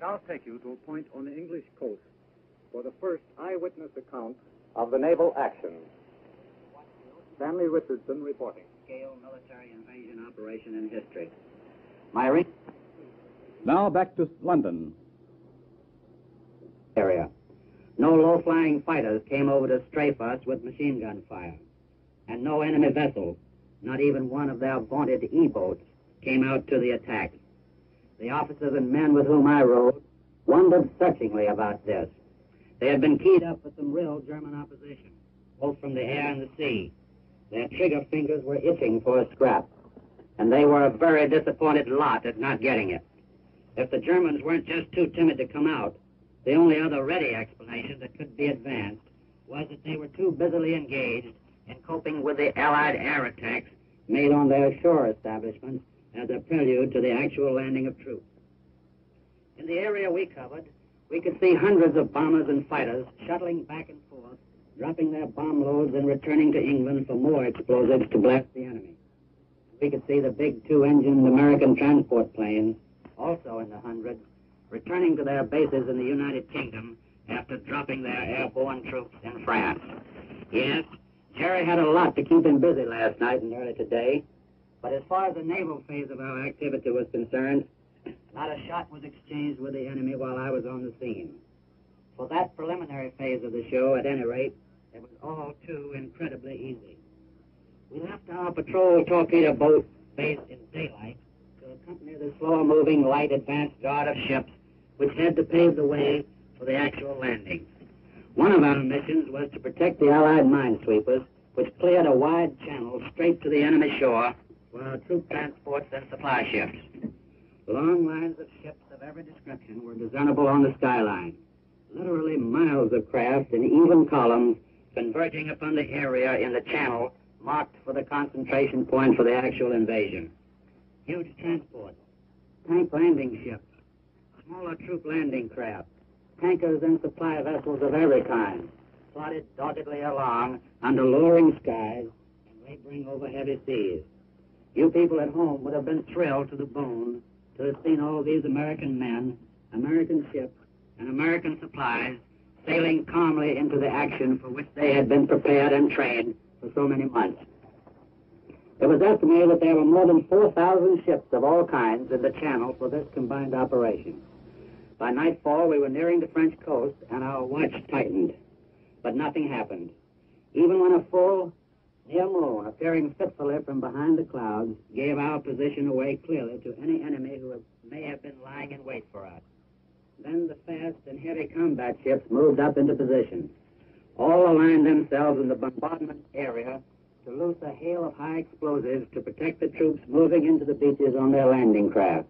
now take you to a point on the English coast for the first eyewitness account of the naval action. Stanley Richardson reporting. Scale military invasion operation in history. Now back to London. Area. No low-flying fighters came over to strafe us with machine gun fire. And no enemy vessels, not even one of their vaunted E-boats, came out to the attack. The officers and men with whom I rode wondered searchingly about this. They had been keyed up for some real German opposition, both from the air and the sea. Their trigger fingers were itching for a scrap, and they were a very disappointed lot at not getting it. If the Germans weren't just too timid to come out, the only other ready explanation that could be advanced was that they were too busily engaged in coping with the Allied air attacks made on their shore establishments as a prelude to the actual landing of troops. In the area we covered, we could see hundreds of bombers and fighters shuttling back and forth, dropping their bomb loads and returning to England for more explosives to blast the enemy. We could see the big two-engined American transport planes, also in the hundreds, returning to their bases in the United Kingdom after dropping their airborne troops in France. Yes, Jerry had a lot to keep him busy last night and early today, but as far as the naval phase of our activity was concerned, not a shot was exchanged with the enemy while I was on the scene. For that preliminary phase of the show, at any rate, it was all too incredibly easy. We left our patrol torpedo boat based in daylight to accompany the slower-moving light advance guard of ships which had to pave the way for the actual landing. One of our missions was to protect the Allied minesweepers, which cleared a wide channel straight to the enemy shore for our troop transports and supply ships. Long lines of ships of every description were discernible on the skyline, literally miles of craft in even columns converging upon the area in the channel marked for the concentration point for the actual invasion. Huge transports, tank landing ships, smaller troop landing craft, tankers and supply vessels of every kind, plodded doggedly along under lowering skies and laboring over heavy seas. You people at home would have been thrilled to the bone to have seen all these American men, American ships, and American supplies sailing calmly into the action for which they had been prepared and trained for so many months. It was estimated that there were more than 4,000 ships of all kinds in the channel for this combined operation. By nightfall, we were nearing the French coast, and our watch tightened. But nothing happened. Even when a full, near moon, appearing fitfully from behind the clouds, gave our position away clearly to any enemy who may have been lying in wait for us. Then the fast and heavy combat ships moved up into position. All aligned themselves in the bombardment area to loose a hail of high explosives to protect the troops moving into the beaches on their landing craft.